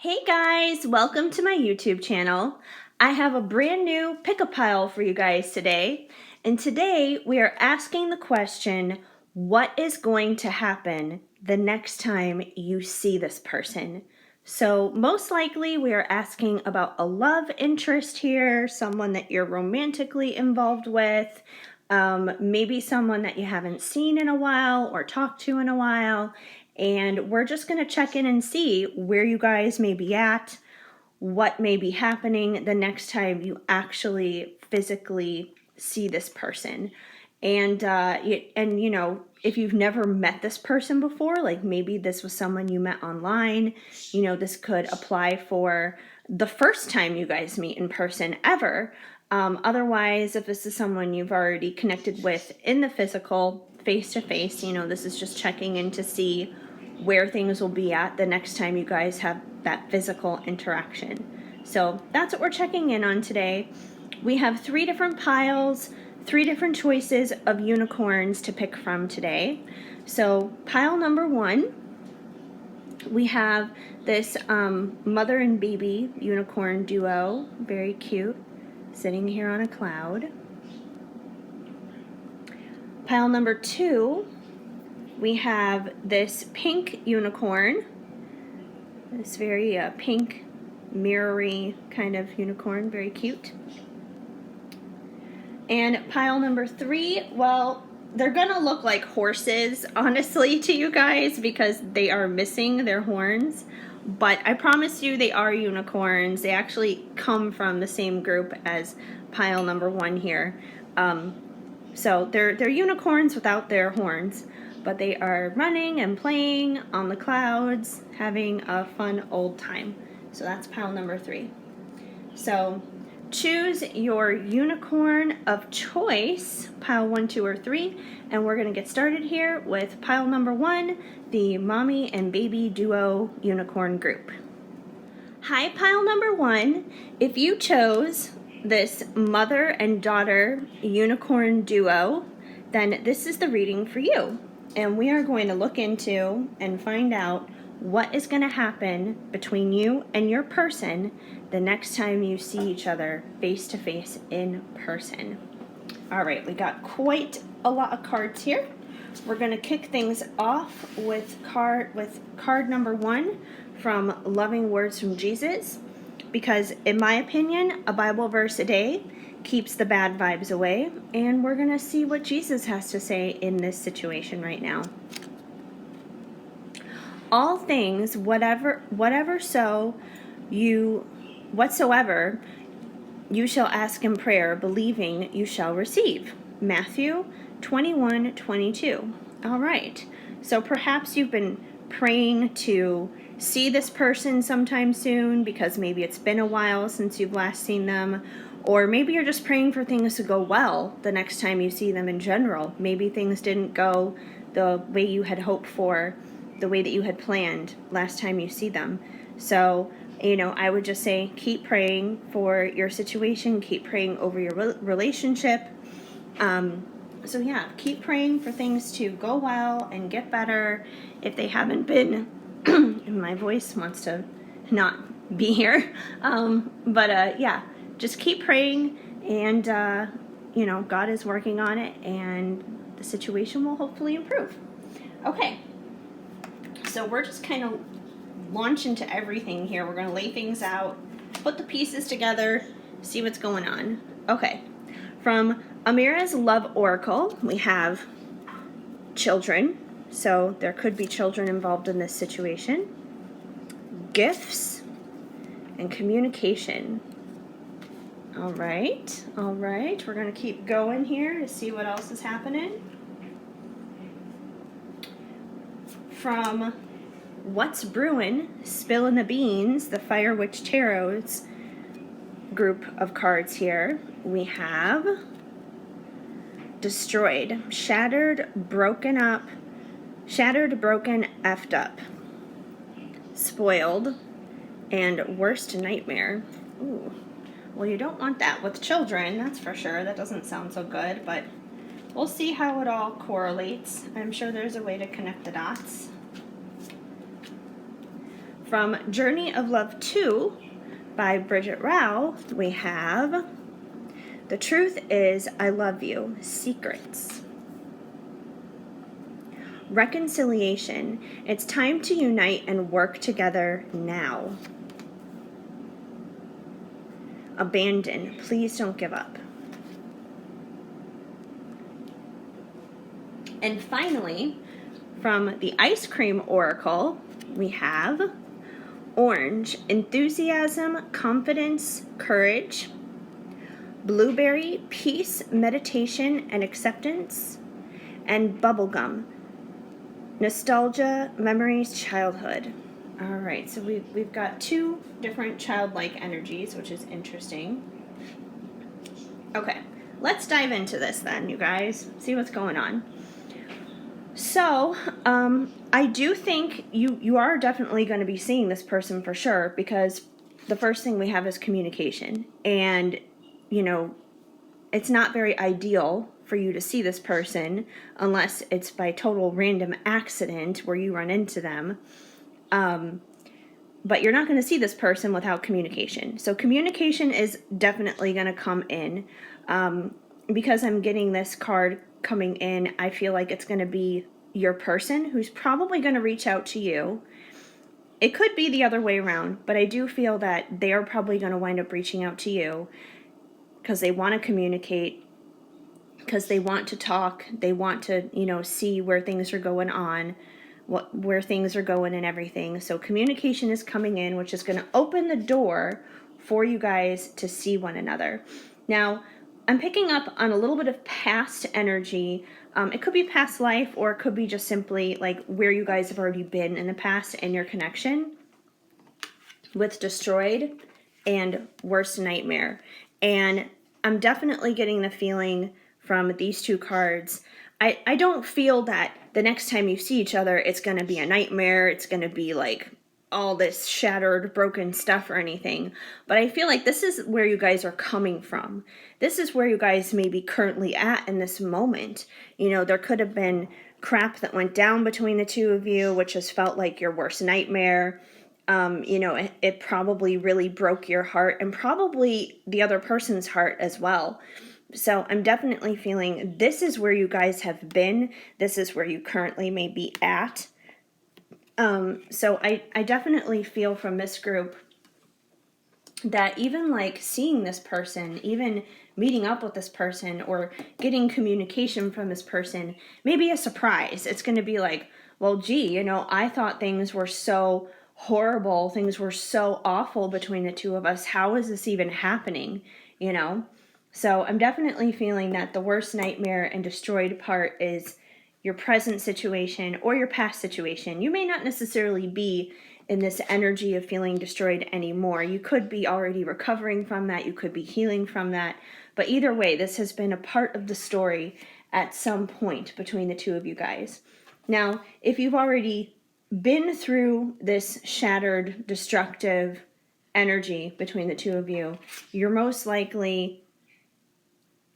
Hey guys, welcome to my YouTube channel. I have a brand new pick-a-pile for you guys today. And today we are asking the question, what is going to happen the next time you see this person? So most likely we are asking about a love interest here, someone that you're romantically involved with, maybe someone that you haven't seen in a while or talked to in a while. And we're just going to check in and see where you guys may be at, what may be happening the next time you actually physically see this person. And if you've never met this person before, like maybe this was someone you met online, this could apply for the first time you guys meet in person ever. Otherwise, if this is someone you've already connected with in the physical, face-to-face, this is just checking in to see where things will be at the next time you guys have that physical interaction. So that's what we're checking in on today. We have 3 different piles, 3 different choices of unicorns to pick from today. So pile number 1, we have this mother and baby unicorn duo, very cute, sitting here on a cloud. Pile number 2, we have this pink unicorn, this very pink, mirrory kind of unicorn, very cute. And pile number 3, well, they're gonna look like horses, honestly, to you guys because they are missing their horns. But I promise you they are unicorns. They actually come from the same group as pile number 1 here. So they're unicorns without their horns, but they are running and playing on the clouds, having a fun old time. So that's pile number 3. So choose your unicorn of choice, pile 1, 2, or 3, and we're gonna get started here with pile number 1, the mommy and baby duo unicorn group. Hi, pile number 1. If you chose this mother and daughter unicorn duo, then this is the reading for you. And we are going to look into and find out what is going to happen between you and your person the next time you see each other face to face in person. All right, we got quite a lot of cards here. We're going to kick things off with card number 1 from Loving Words from Jesus, because in my opinion, a Bible verse a day keeps the bad vibes away, and we're going to see what Jesus has to say in this situation right now. All things, whatsoever you shall ask in prayer, believing you shall receive. Matthew 21:22. All right. So perhaps you've been praying to see this person sometime soon because maybe it's been a while since you've last seen them, or maybe you're just praying for things to go well the next time you see them in general. Maybe things didn't go the way you had hoped for, the way that you had planned last time you see them. So, I would just say keep praying for your situation, keep praying over your relationship. So yeah, keep praying for things to go well and get better if they haven't been. My voice wants to not be here. Yeah, just keep praying, and God is working on it, and the situation will hopefully improve. Okay, so we're just kind of launch into everything here. We're going to lay things out, put the pieces together, see what's going on. Okay, from Amira's Love Oracle, we have children. So there could be children involved in this situation. Gifts and communication. All right. We're going to keep going here to see what else is happening. From What's Brewin', Spillin' the Beans, the Fire Witch Tarot's group of cards here, we have Destroyed, Shattered, Broken, Effed Up, Spoiled, and Worst Nightmare. Ooh. Well, you don't want that with children, that's for sure. That doesn't sound so good, but we'll see how it all correlates. I'm sure there's a way to connect the dots. from Journey of Love 2 by Bridget Rao, we have The Truth Is I Love You, Secrets. Reconciliation. It's time to unite and work together now. Abandon. Please don't give up. And finally, from the Ice Cream Oracle, we have Orange. Enthusiasm, confidence, courage. Blueberry. Peace, meditation, and acceptance. And Bubblegum. Nostalgia, memories, childhood. All right, so we've got two different childlike energies, which is interesting. Okay, let's dive into this then, you guys. See what's going on. So, I do think you are definitely going to be seeing this person for sure, because the first thing we have is communication. And, you know, it's not very ideal for you to see this person unless it's by total random accident where you run into them. But you're not going to see this person without communication. So communication is definitely going to come in. Because I'm getting this card coming in, I feel like it's going to be your person who's probably going to reach out to you. It could be the other way around, but I do feel that they are probably going to wind up reaching out to you because they want to communicate, because they want to talk, they want to, see where things are going on, where things are going and everything. So communication is coming in, which is going to open the door for you guys to see one another. Now, I'm picking up on a little bit of past energy. It could be past life, or it could be just simply like where you guys have already been in the past and your connection with Destroyed and Worst Nightmare. And I'm definitely getting the feeling from these two cards. I don't feel that the next time you see each other, it's going to be a nightmare. It's going to be like all this shattered, broken stuff or anything. But I feel like this is where you guys are coming from. This is where you guys may be currently at in this moment. There could have been crap that went down between the two of you, which has felt like your worst nightmare. It probably really broke your heart, and probably the other person's heart as well. So I'm definitely feeling this is where you guys have been. This is where you currently may be at. So I definitely feel from this group that even like seeing this person, even meeting up with this person or getting communication from this person may be a surprise. It's going to be like, well, gee, I thought things were so horrible. Things were so awful between the two of us. How is this even happening? So I'm definitely feeling that the worst nightmare and destroyed part is your present situation or your past situation. You may not necessarily be in this energy of feeling destroyed anymore. You could be already recovering from that. You could be healing from that. But either way, this has been a part of the story at some point between the two of you guys. Now, if you've already been through this shattered, destructive energy between the two of you, you're most likely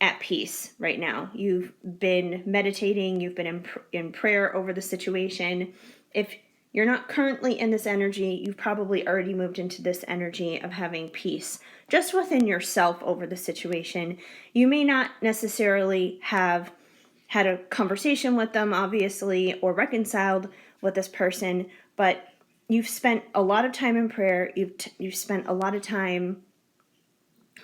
at peace right now. You've been meditating, you've been in prayer over the situation. If you're not currently in this energy, you've probably already moved into this energy of having peace just within yourself over the situation. You may not necessarily have had a conversation with them, obviously, or reconciled with this person, but you've spent a lot of time in prayer. You've spent a lot of time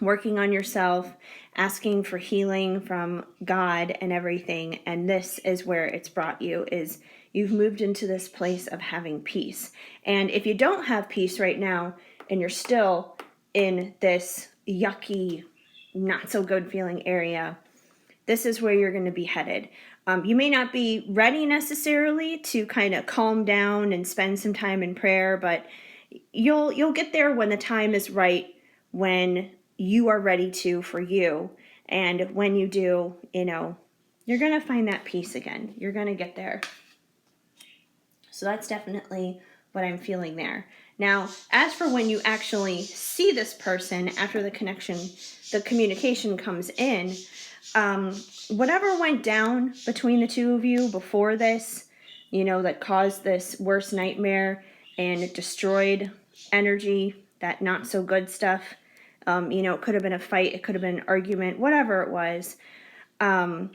working on yourself, asking for healing from God and everything. And this is where it's brought you, is you've moved into this place of having peace. And if you don't have peace right now and you're still in this yucky, not so good feeling area, this is where you're going to be headed. You may not be ready necessarily to kind of calm down and spend some time in prayer, but you'll get there when the time is right, when you are ready to for you. And when you do, you're going to find that peace again. You're going to get there. So that's definitely what I'm feeling there. Now, as for when you actually see this person after the communication comes in, whatever went down between the two of you before this, that caused this worst nightmare and destroyed energy, that not so good stuff. It could have been a fight, it could have been an argument, whatever it was. I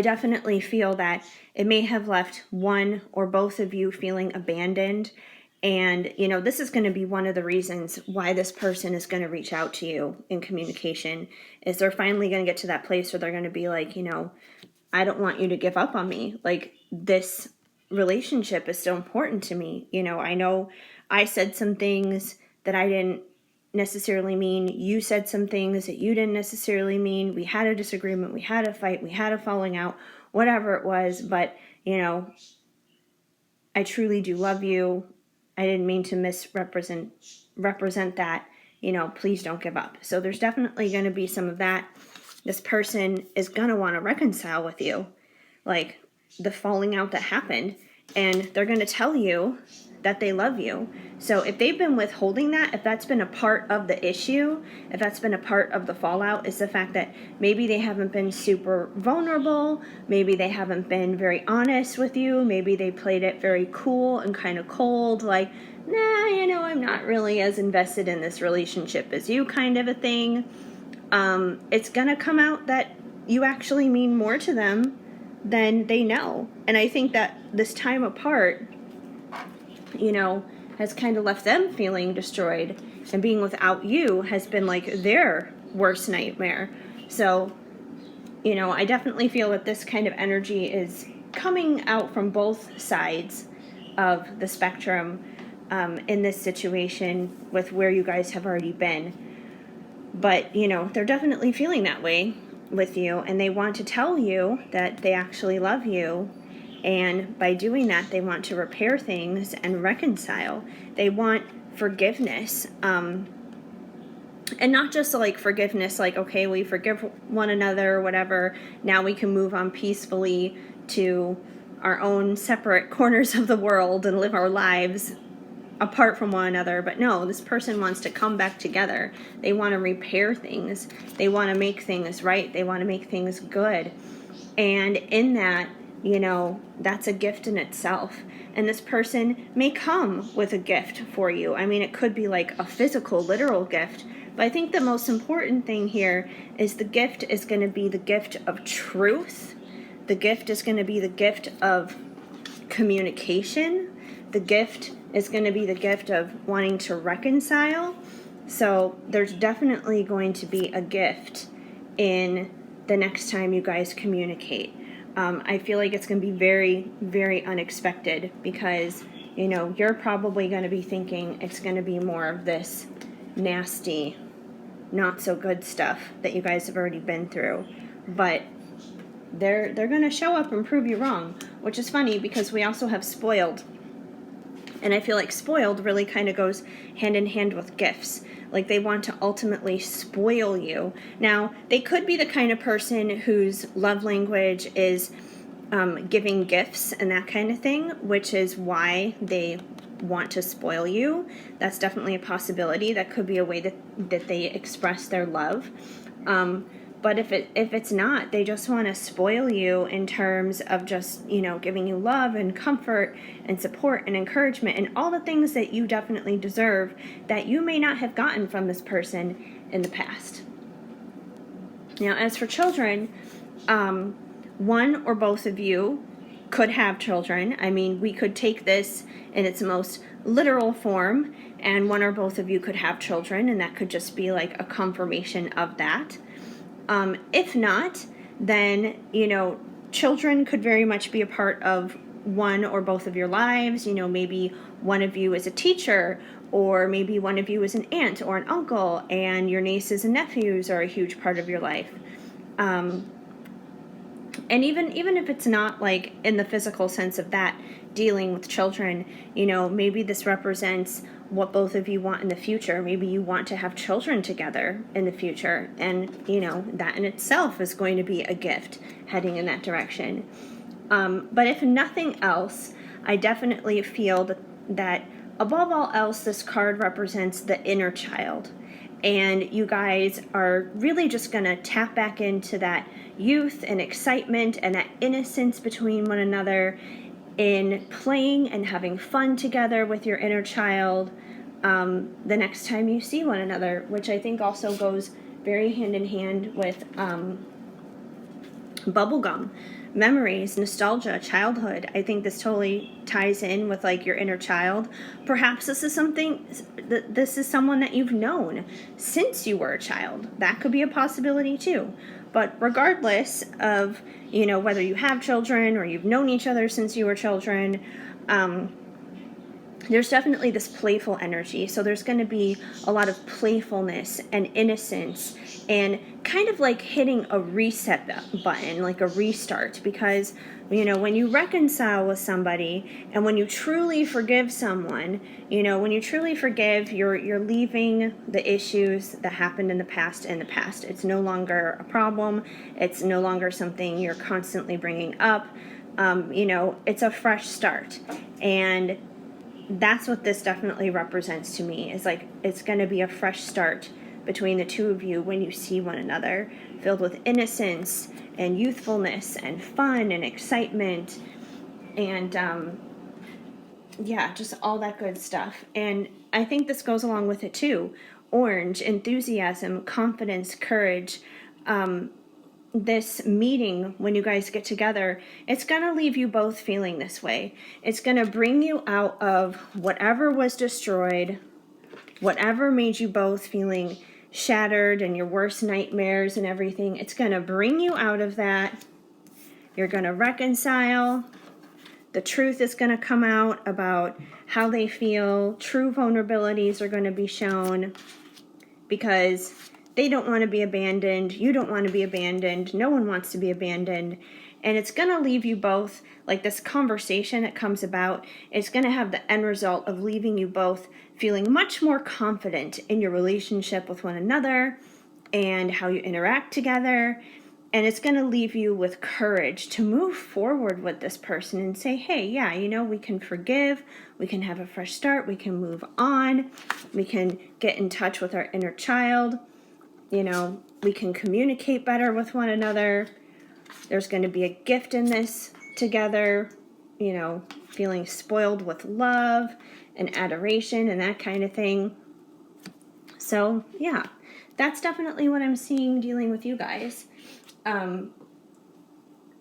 definitely feel that it may have left one or both of you feeling abandoned. And, this is going to be one of the reasons why this person is going to reach out to you in communication, is they're finally going to get to that place where they're going to be like, I don't want you to give up on me. Like, this relationship is so important to me. I know I said some things that I didn't necessarily mean. You said some things that you didn't necessarily mean. We had a disagreement, we had a fight, we had a falling out, whatever it was. But, I truly do love you. I didn't mean to represent that. Please don't give up. So there's definitely going to be some of that. This person is going to want to reconcile with you, like the falling out that happened, and they're going to tell you that they love you. So if they've been withholding that, if that's been a part of the issue, if that's been a part of the fallout, is the fact that maybe they haven't been super vulnerable, maybe they haven't been very honest with you, maybe they played it very cool and kind of cold, like, nah, I'm not really as invested in this relationship as you, kind of a thing. It's gonna come out that you actually mean more to them than they know. And I think that this time apart, has kind of left them feeling destroyed, and being without you has been like their worst nightmare. So, I definitely feel that this kind of energy is coming out from both sides of the spectrum in this situation with where you guys have already been. But, they're definitely feeling that way with you, and they want to tell you that they actually love you. And by doing that, they want to repair things and reconcile. They want forgiveness. And not just like forgiveness, like, okay, we forgive one another or whatever. Now we can move on peacefully to our own separate corners of the world and live our lives apart from one another. But no, this person wants to come back together. They want to repair things. They want to make things right. They want to make things good. And in that, that's a gift in itself. And this person may come with a gift for you. I mean, it could be like a physical, literal gift. But I think the most important thing here is the gift is going to be the gift of truth. The gift is going to be the gift of communication. The gift is going to be the gift of wanting to reconcile. So there's definitely going to be a gift in the next time you guys communicate. I feel like it's going to be very, very unexpected, because, you're probably going to be thinking it's going to be more of this nasty, not so good stuff that you guys have already been through. But they're going to show up and prove you wrong, which is funny because we also have spoiled. And I feel like spoiled really kind of goes hand in hand with gifts. Like, they want to ultimately spoil you. Now, they could be the kind of person whose love language is giving gifts and that kind of thing, which is why they want to spoil you. That's definitely a possibility. That could be a way that they express their love. But if it's not, they just want to spoil you in terms of just, giving you love and comfort and support and encouragement and all the things that you definitely deserve that you may not have gotten from this person in the past. Now, as for children, one or both of you could have children. I mean, we could take this in its most literal form, and one or both of you could have children, and that could just be like a confirmation of that. If not, then, children could very much be a part of one or both of your lives. Maybe one of you is a teacher, or maybe one of you is an aunt or an uncle, and your nieces and nephews are a huge part of your life. And even if it's not like in the physical sense of that, dealing with children, maybe this represents what both of you want in the future. Maybe you want to have children together in the future, and that in itself is going to be a gift heading in that direction. But if nothing else, I definitely feel that above all else, this card represents the inner child. And you guys are really just going to tap back into that youth and excitement and that innocence between one another. in playing and having fun together with your inner child the next time you see one another, which I think also goes very hand in hand with bubblegum, memories, nostalgia, childhood. I think this totally ties in with like your inner child. Perhaps this is someone that you've known since you were a child. That could be a possibility too. But regardless of, whether you have children or you've known each other since you were children, there's definitely this playful energy. So there's going to be a lot of playfulness and innocence and kind of like hitting a reset button, like a restart. Because, when you reconcile with somebody and when you truly forgive someone, when you truly forgive, you're leaving the issues that happened in the past in the past. It's no longer a problem. It's no longer something you're constantly bringing up. It's a fresh start. And that's what this definitely represents to me, is like it's going to be a fresh start between the two of you when you see one another, filled with innocence and youthfulness and fun and excitement and just all that good stuff. And I think this goes along with it too. Orange, enthusiasm, confidence, courage. This meeting, when you guys get together, it's going to leave you both feeling this way. It's going to bring you out of whatever was destroyed, whatever made you both feeling shattered and your worst nightmares and everything. It's going to bring you out of that. You're going to reconcile. The truth is going to come out about how they feel. True vulnerabilities are going to be shown because they don't want to be abandoned. You don't want to be abandoned. No one wants to be abandoned. And it's going to leave you both, like this conversation that comes about, it's going to have the end result of leaving you both feeling much more confident in your relationship with one another and how you interact together. And it's going to leave you with courage to move forward with this person and say, hey, yeah, we can forgive. We can have a fresh start. We can move on. We can get in touch with our inner child. We can communicate better with one another. There's going to be a gift in this together, feeling spoiled with love and adoration and that kind of thing. So, yeah, that's definitely what I'm seeing dealing with you guys.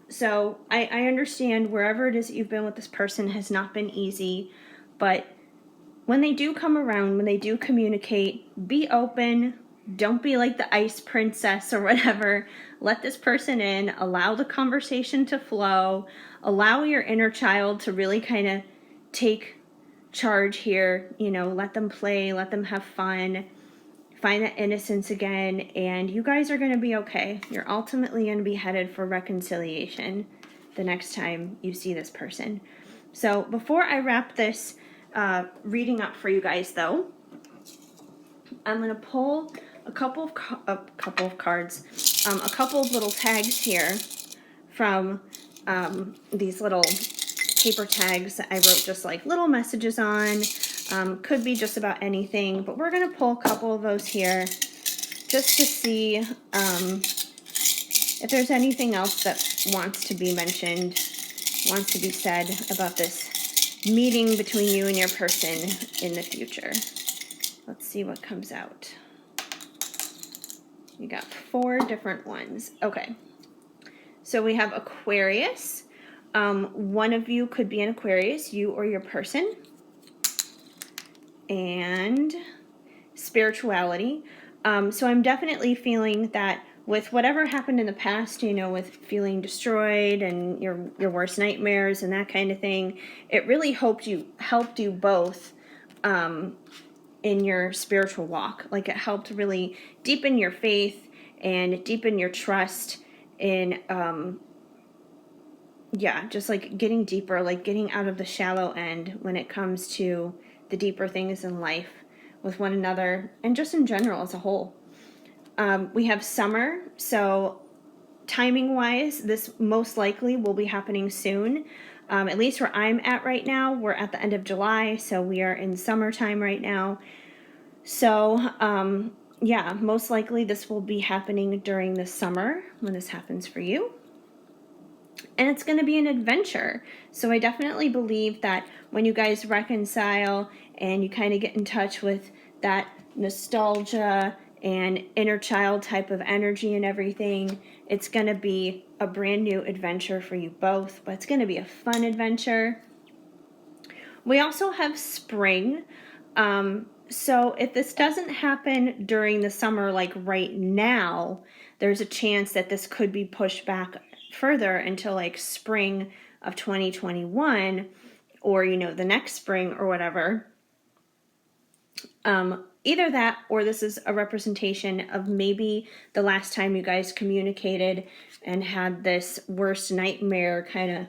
So I understand wherever it is that you've been with this person has not been easy, but when they do come around, when they do communicate, be open. Don't be like the ice princess or whatever. Let this person in. Allow the conversation to flow. Allow your inner child to really kind of take charge here. Let them play. Let them have fun. Find that innocence again. And you guys are going to be okay. You're ultimately going to be headed for reconciliation the next time you see this person. So before I wrap this reading up for you guys, though, I'm going to pull a couple of cards, a couple of little tags here from these little paper tags that I wrote just like little messages on. Could be just about anything, but we're going to pull a couple of those here just to see if there's anything else that wants to be mentioned, wants to be said about this meeting between you and your person in the future. Let's see what comes out. We got 4 different ones. Okay. So we have Aquarius. One of you could be an Aquarius, you or your person. And spirituality. So I'm definitely feeling that with whatever happened in the past, with feeling destroyed and your worst nightmares and that kind of thing, it really helped you both in your spiritual walk. Like it helped really deepen your faith and deepen your trust in just like getting deeper, like getting out of the shallow end when it comes to the deeper things in life with one another and just in general as a whole. We have summer, so timing wise, this most likely will be happening soon. At least where I'm at right now, we're at the end of July, so we are in summertime right now. So, most likely this will be happening during the summer when this happens for you. and it's going to be an adventure. So I definitely believe that when you guys reconcile and you kind of get in touch with that nostalgia and inner child type of energy and everything, it's going to be a brand new adventure for you both, but it's going to be a fun adventure. We also have spring. So if this doesn't happen during the summer, like right now, there's a chance that this could be pushed back further until like spring of 2021, or, you know, the next spring or whatever. Either that, or this is a representation of maybe the last time you guys communicated and had this worst nightmare kind of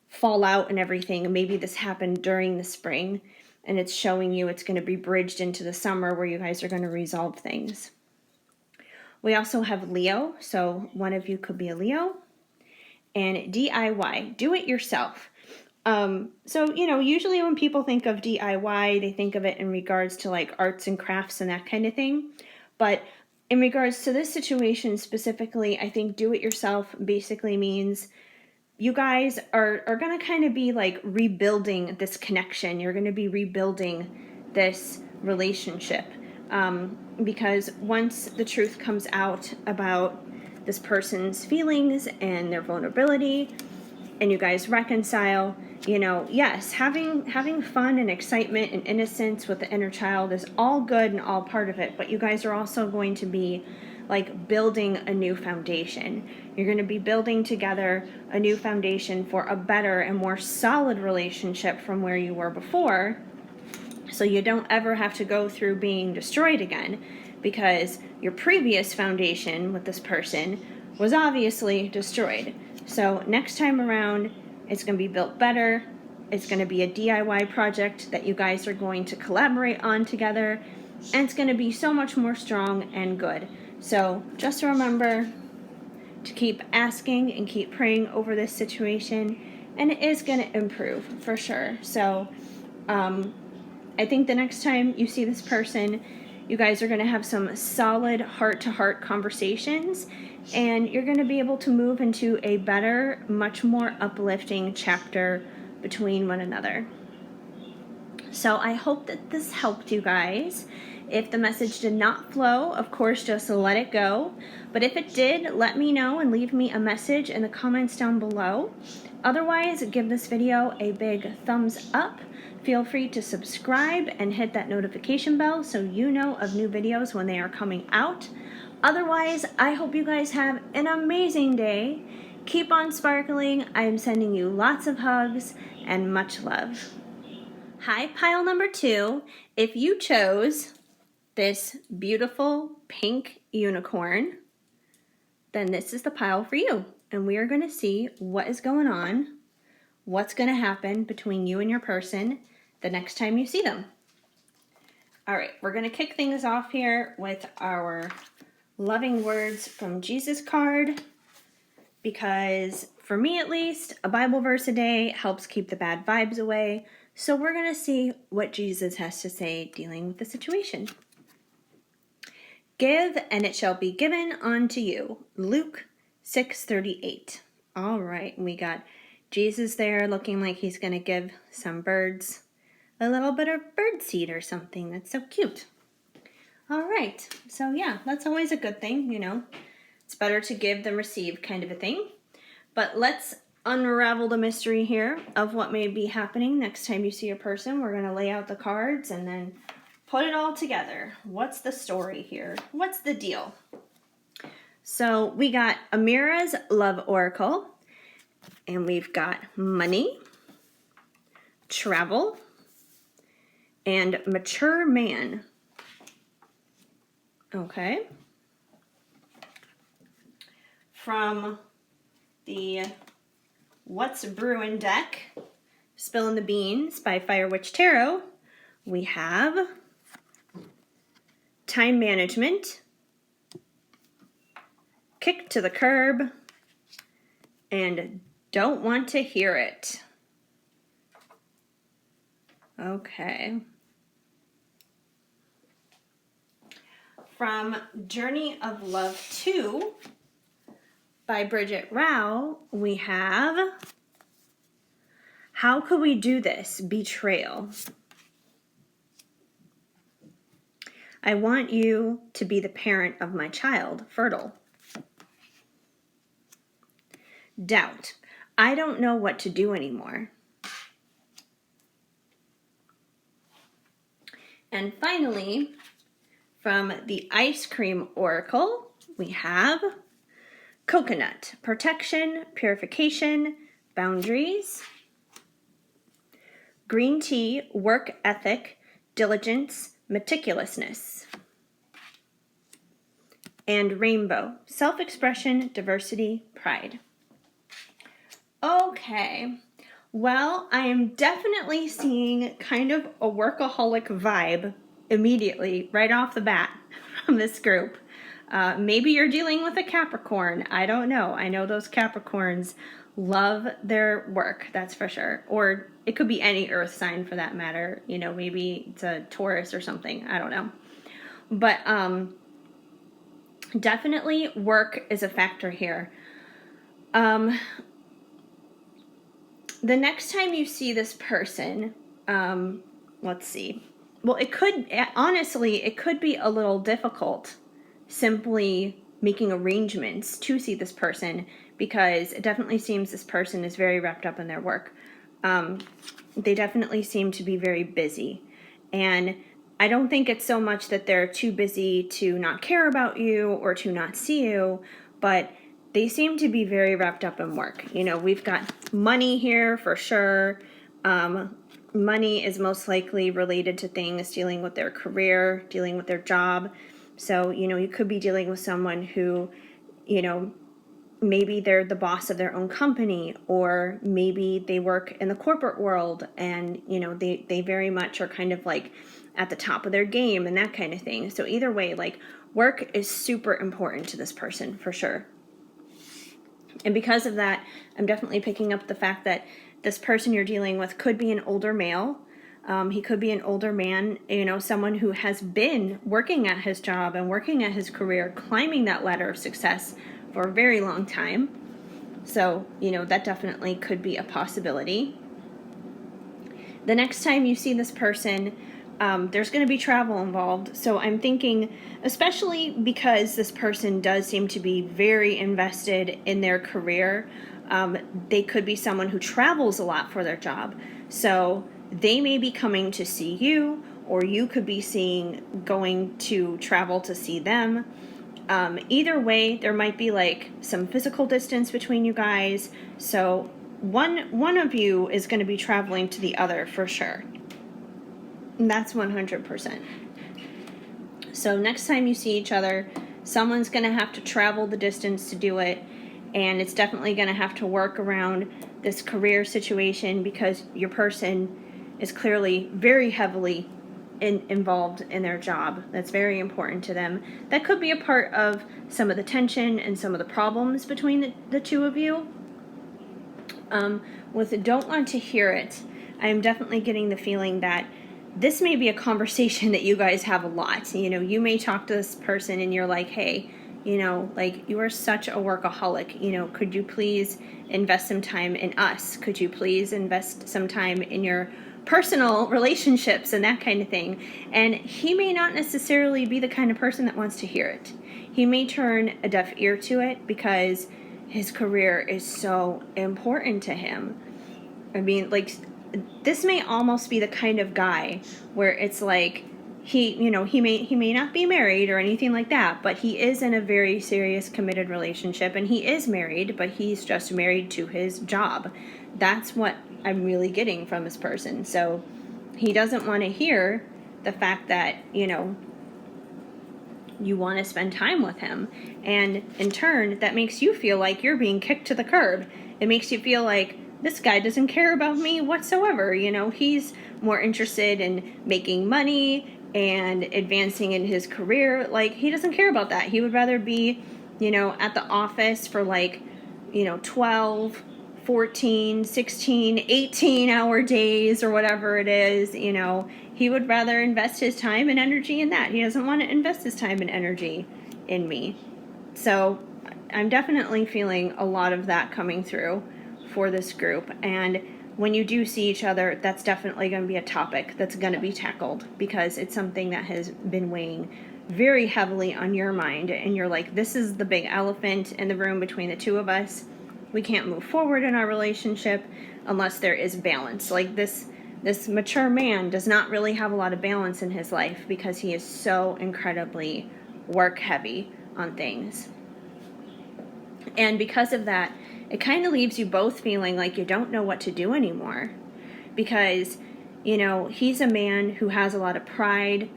fall out and everything. Maybe this happened during the spring, and it's showing you it's going to be bridged into the summer where you guys are going to resolve things. We also have Leo, so one of you could be a Leo. And DIY, do it yourself. So, you know, usually when people think of DIY, they think of it in regards to like arts and crafts and that kind of thing. But in regards to this situation specifically, I think do it yourself basically means you guys are going to kind of be like rebuilding this connection. You're going to be rebuilding this relationship. Because once the truth comes out about this person's feelings and their vulnerability, and you guys reconcile, you know, yes, having fun and excitement and innocence with the inner child is all good and all part of it, but you guys are also going to be like building a new foundation. You're going to be building together a new foundation for a better and more solid relationship from where you were before, so you don't ever have to go through being destroyed again, because your previous foundation with this person was obviously destroyed. So next time around, it's going to be built better. It's going to be a DIY project that you guys are going to collaborate on together, and it's going to be so much more strong and good. So just remember to keep asking and keep praying over this situation, and it is going to improve for sure. So I think the next time you see this person, you guys are going to have some solid heart-to-heart conversations, and you're going to be able to move into a better, much more uplifting chapter between one another. So I hope that this helped you guys. If the message did not flow, of course, just let it go. But if it did, let me know and leave me a message in the comments down below. Otherwise, give this video a big thumbs up. Feel free to subscribe and hit that notification bell so you know of new videos when they are coming out. Otherwise, I hope you guys have an amazing day. Keep on sparkling. I am sending you lots of hugs and much love. Hi, pile number 2. If you chose this beautiful pink unicorn, then this is the pile for you. And we are going to see what is going on, what's going to happen between you and your person the next time you see them. All right, we're going to kick things off here with our loving words from Jesus card, because for me at least, a Bible verse a day helps keep the bad vibes away. So we're going to see what Jesus has to say dealing with the situation. Give, and it shall be given unto you. Luke 6:38. All right, we got Jesus there looking like he's going to give some birds a little bit of bird seed or something. That's so cute. All right, so yeah, that's always a good thing, you know. It's better to give than receive kind of a thing. But let's unravel the mystery here of what may be happening next time you see a person. We're going to lay out the cards and then put it all together. What's the story here? What's the deal? So we got Amira's Love Oracle, and we've got money, travel, and mature man. Okay. From the What's Brewing deck, Spilling the Beans by Fire Witch Tarot, we have time management, kick to the curb, and don't want to hear it. Okay. From Journey of Love 2, By Bridget Rao, we have How Could We Do This? Betrayal. I want you to be the parent of my child, fertile. Doubt. I don't know what to do anymore. And finally, from the Ice Cream Oracle, we have Coconut. Protection, purification, boundaries. Green tea, work ethic, diligence, meticulousness. And rainbow, self-expression, diversity, pride. Okay, well, I am definitely seeing kind of a workaholic vibe immediately, right off the bat from this group. Maybe you're dealing with a Capricorn. I don't know. I know those Capricorns love their work, that's for sure. Or it could be any earth sign for that matter. You know, maybe it's a Taurus or something. I don't know. But definitely work is a factor here. The next time you see this person, let's see. Well, it could be a little difficult simply making arrangements to see this person, because it definitely seems this person is very wrapped up in their work. They definitely seem to be very busy. And I don't think it's so much that they're too busy to not care about you or to not see you, but they seem to be very wrapped up in work. You know, we've got money here for sure. Money is most likely related to things dealing with their career, dealing with their job. So, you know, you could be dealing with someone who, you know, maybe they're the boss of their own company, or maybe they work in the corporate world and, you know, they very much are kind of like at the top of their game and that kind of thing. So either way, like, work is super important to this person for sure. And because of that, I'm definitely picking up the fact that this person you're dealing with could be an older male. He could be an older man, you know, someone who has been working at his job and working at his career, climbing that ladder of success for a very long time. So, you know, that definitely could be a possibility. The next time you see this person, there's going to be travel involved. So I'm thinking, especially because this person does seem to be very invested in their career, they could be someone who travels a lot for their job. So they may be coming to see you, or you could be going to travel to see them. Either way, there might be like some physical distance between you guys. So one of you is going to be traveling to the other for sure. And that's 100%. So next time you see each other, someone's going to have to travel the distance to do it. And it's definitely going to have to work around this career situation, because your person is clearly very heavily involved in their job. That's very important to them. That could be a part of some of the tension and some of the problems between the two of you. With don't want to hear it, I'm definitely getting the feeling that this may be a conversation that you guys have a lot. You know, you may talk to this person and you're like, hey, you know, like, you are such a workaholic. You know, could you please invest some time in us? Could you please invest some time in your personal relationships and that kind of thing? And he may not necessarily be the kind of person that wants to hear it. He may turn a deaf ear to it because his career is so important to him. I mean, like, this may almost be the kind of guy where it's like, he may not be married or anything like that, but he is in a very serious committed relationship, and he is married, but he's just married to his job. That's what I'm really getting from this person. So he doesn't want to hear the fact that, you know, you want to spend time with him. And in turn, that makes you feel like you're being kicked to the curb. It makes you feel like, this guy doesn't care about me whatsoever. You know, he's more interested in making money and advancing in his career. Like, he doesn't care about that. He would rather be, you know, at the office for like, you know, 12, 14, 16, 18-hour days or whatever it is. You know, he would rather invest his time and energy in that. He doesn't want to invest his time and energy in me. So I'm definitely feeling a lot of that coming through for this group. And when you do see each other, that's definitely going to be a topic that's going to be tackled, because it's something that has been weighing very heavily on your mind. And you're like, this is the big elephant in the room between the two of us. We can't move forward in our relationship unless there is balance. Like this mature man does not really have a lot of balance in his life because he is so incredibly work heavy on things. And because of that, it kind of leaves you both feeling like you don't know what to do anymore, because, you know, he's a man who has a lot of pride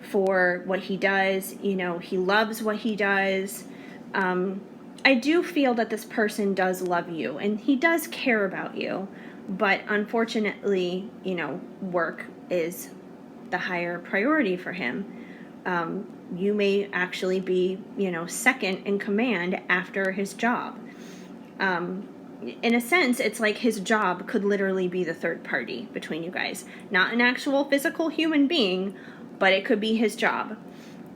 for what he does. You know, he loves what he does. I do feel that this person does love you and he does care about you, but unfortunately, you know, work is the higher priority for him. You may actually be, you know, second in command after his job. In a sense, it's like his job could literally be the third party between you guys. Not an actual physical human being, but it could be his job.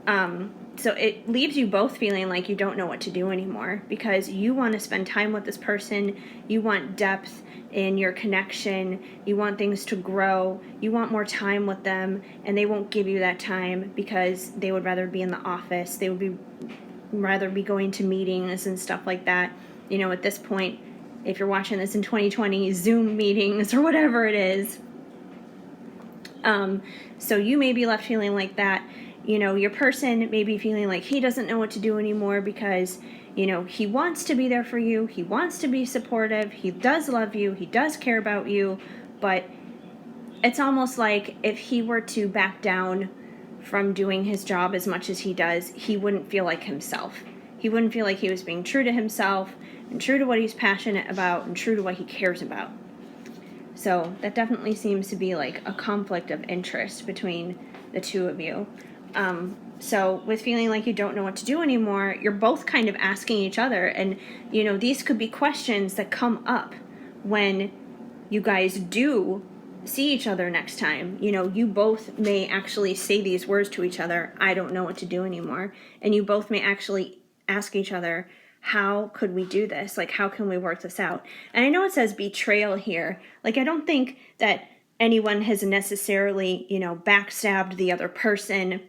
So it leaves you both feeling like you don't know what to do anymore, because you want to spend time with this person. You want depth in your connection. You want things to grow. You want more time with them, and they won't give you that time because they would rather be in the office. They would rather be going to meetings and stuff like that. You know, at this point, if you're watching this in 2020, Zoom meetings or whatever it is. So you may be left feeling like that. You know, your person may be feeling like he doesn't know what to do anymore because, you know, he wants to be there for you. He wants to be supportive. He does love you. He does care about you. But it's almost like if he were to back down from doing his job as much as he does, he wouldn't feel like himself. He wouldn't feel like he was being true to himself and true to what he's passionate about and true to what he cares about. So that definitely seems to be like a conflict of interest between the two of you. So with feeling like you don't know what to do anymore, you're both kind of asking each other. And, you know, these could be questions that come up when you guys do see each other next time. You know, you both may actually say these words to each other, I don't know what to do anymore. And you both may actually ask each other, how could we do this? Like, how can we work this out? And I know it says betrayal here. Like, I don't think that anyone has necessarily, you know, backstabbed the other person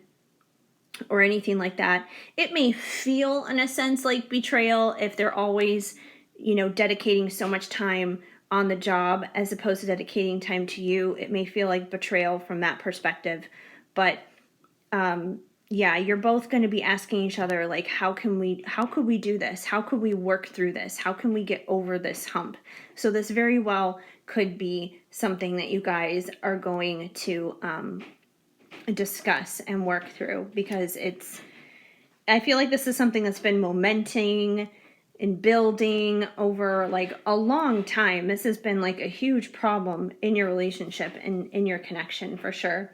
or anything like that. It may feel, in a sense, like betrayal if they're always, you know, dedicating so much time on the job as opposed to dedicating time to you. It may feel like betrayal from that perspective. But yeah, you're both going to be asking each other, like, how could we do this? How could we work through this? How can we get over this hump? So this very well could be something that you guys are going to discuss and work through, because I feel like this is something that's been momenting and building over like a long time. This has been like a huge problem in your relationship and in your connection for sure.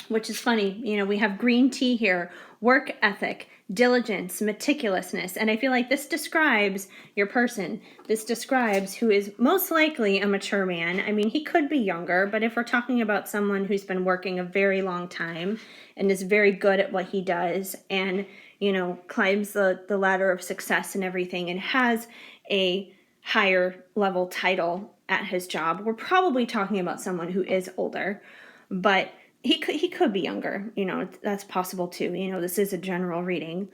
Which is funny, you know, we have green tea here, work ethic, diligence, meticulousness, and I feel like this describes your person. This describes who is most likely a mature man. I mean, he could be younger, but if we're talking about someone who's been working a very long time and is very good at what he does and, you know, climbs the ladder of success and everything and has a higher level title at his job, we're probably talking about someone who is older, but he could be younger, you know, that's possible too. You know, this is a general reading.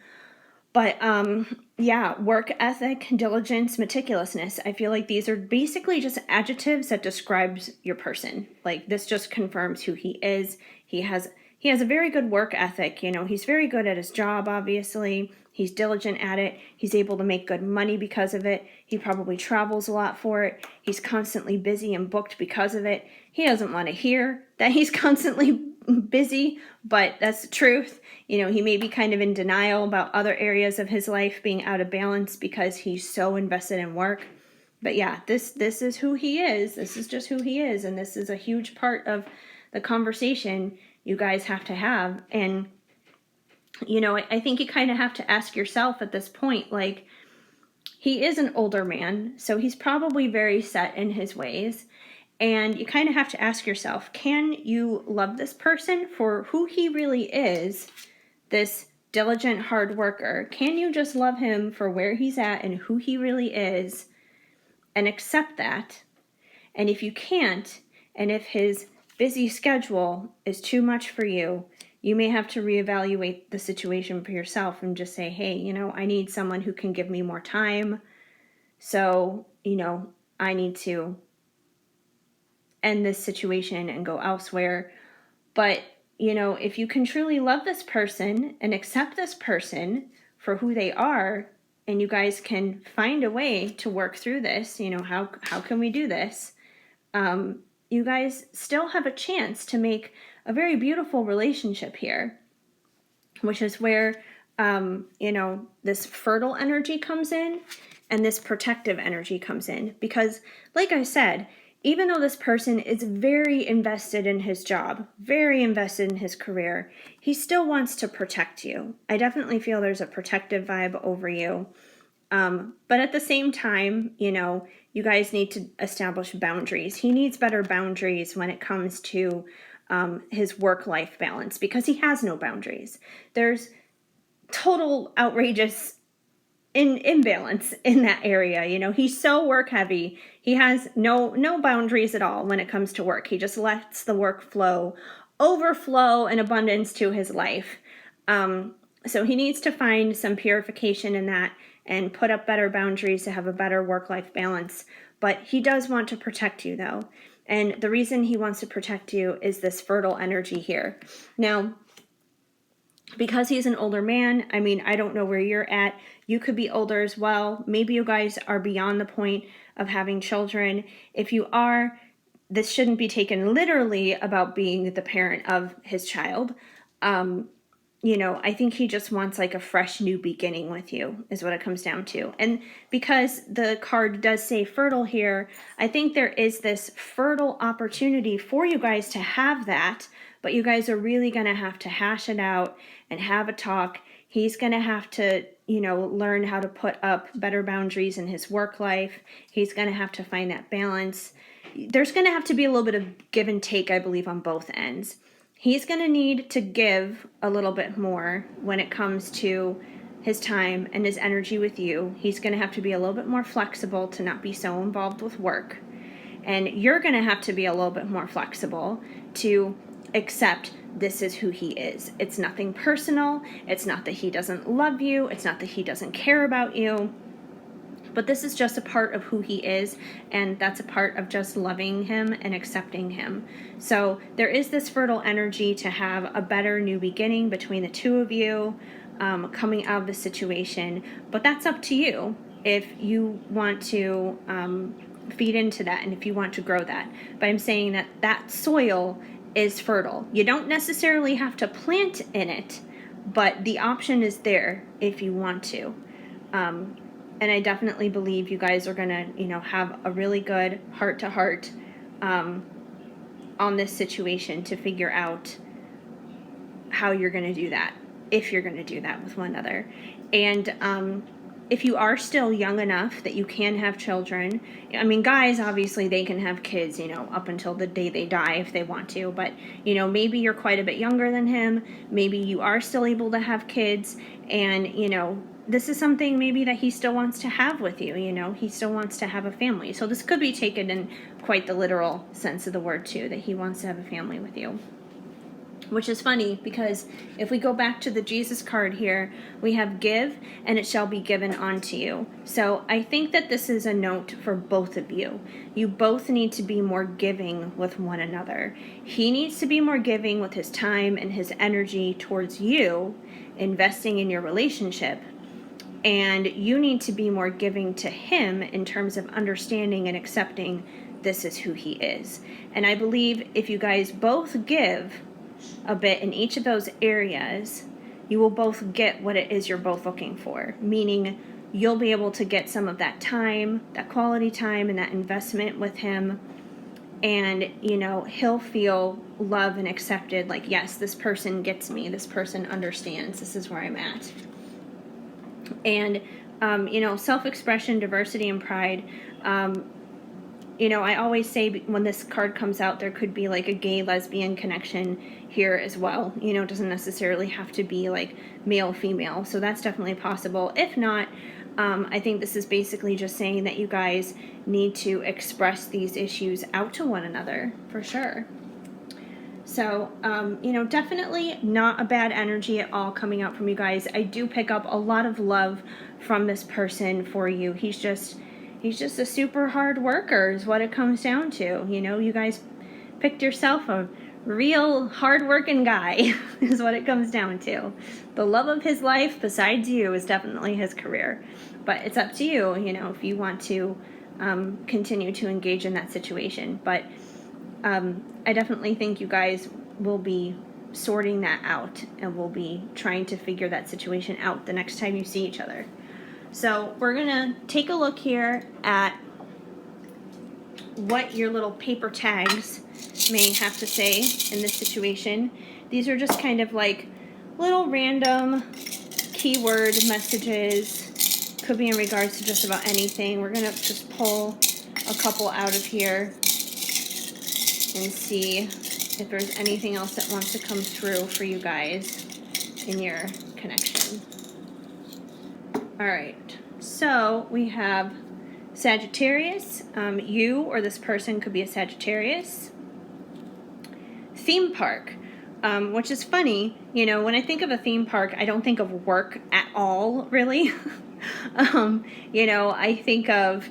But yeah, work ethic, diligence, meticulousness. I feel like these are basically just adjectives that describes your person. Like this just confirms who he is. He has a very good work ethic, you know, he's very good at his job, obviously. He's diligent at it. He's able to make good money because of it. He probably travels a lot for it. He's constantly busy and booked because of it. He doesn't want to hear that he's constantly busy, but that's the truth. You know, he may be kind of in denial about other areas of his life being out of balance because he's so invested in work. But yeah, this is who he is. This is just who he is. And this is a huge part of the conversation you guys have to have. And you know, I think you kind of have to ask yourself at this point, like, he is an older man, so he's probably very set in his ways. And you kind of have to ask yourself, can you love this person for who he really is, this diligent, hard worker? Can you just love him for where he's at and who he really is and accept that? And if you can't, and if his busy schedule is too much for you, you may have to reevaluate the situation for yourself and just say, hey, I need someone who can give me more time. So, I need to end this situation and go elsewhere. But, if you can truly love this person and accept this person for who they are, and you guys can find a way to work through this, how can we do this? You guys still have a chance to make a very beautiful relationship here, which is where, this fertile energy comes in and this protective energy comes in. Because, like I said, even though this person is very invested in his job, very invested in his career, he still wants to protect you. I definitely feel there's a protective vibe over you. But at the same time, you guys need to establish boundaries. He needs better boundaries when it comes to his work-life balance, because he has no boundaries. There's total outrageous imbalance in that area. He's so work heavy. He has no boundaries at all when it comes to work. He just lets the work overflow in abundance to his life. So he needs to find some purification in that and put up better boundaries to have a better work-life balance. But he does want to protect you, though. And the reason he wants to protect you is this fertile energy here. Now, because he's an older man, I don't know where you're at. You could be older as well. Maybe you guys are beyond the point of having children. If you are, this shouldn't be taken literally about being the parent of his child. I think he just wants like a fresh new beginning with you is what it comes down to. And because the card does say fertile here, I think there is this fertile opportunity for you guys to have that, but you guys are really going to have to hash it out and have a talk. He's going to have to, learn how to put up better boundaries in his work life. He's going to have to find that balance. There's going to have to be a little bit of give and take, I believe, on both ends. He's going to need to give a little bit more when it comes to his time and his energy with you. He's going to have to be a little bit more flexible to not be so involved with work. And you're going to have to be a little bit more flexible to accept this is who he is. It's nothing personal. It's not that he doesn't love you. It's not that he doesn't care about you. But this is just a part of who he is, and that's a part of just loving him and accepting him. So there is this fertile energy to have a better new beginning between the two of you, coming out of the situation. But that's up to you if you want to feed into that and if you want to grow that. But I'm saying that soil is fertile. You don't necessarily have to plant in it, but the option is there if you want to. And I definitely believe you guys are going to, have a really good heart-to-heart on this situation to figure out how you're going to do that, if you're going to do that with one another. And if you are still young enough that you can have children, guys, obviously they can have kids, up until the day they die if they want to. But, maybe you're quite a bit younger than him. Maybe you are still able to have kids and, this is something maybe that he still wants to have with you, he still wants to have a family. So this could be taken in quite the literal sense of the word too, that he wants to have a family with you. Which is funny because if we go back to the Jesus card here, we have give and it shall be given unto you. So I think that this is a note for both of you. You both need to be more giving with one another. He needs to be more giving with his time and his energy towards you, investing in your relationship. And you need to be more giving to him in terms of understanding and accepting this is who he is. And I believe if you guys both give a bit in each of those areas, you will both get what it is you're both looking for. Meaning you'll be able to get some of that time, that quality time and that investment with him. And, he'll feel loved and accepted. Like, yes, this person gets me. This person understands. This is where I'm at. And, self-expression, diversity, and pride, I always say when this card comes out, there could be like a gay lesbian connection here as well. It doesn't necessarily have to be like male female, so that's definitely possible. If not, I think this is basically just saying that you guys need to express these issues out to one another for sure. So, definitely not a bad energy at all coming out from you guys. I do pick up a lot of love from this person for you. He's just a super hard worker is what it comes down to. You guys picked yourself a real hard-working guy is what it comes down to. The love of his life besides you is definitely his career. But it's up to you, if you want to continue to engage in that situation. But I definitely think you guys will be sorting that out and will be trying to figure that situation out the next time you see each other. So we're going to take a look here at what your little paper tags may have to say in this situation. These are just kind of like little random keyword messages. Could be in regards to just about anything. We're going to just pull a couple out of here and see if there's anything else that wants to come through for you guys in your connection. All right, so we have Sagittarius. You or this person could be a Sagittarius. Theme park, which is funny. When I think of a theme park, I don't think of work at all, really. I think of,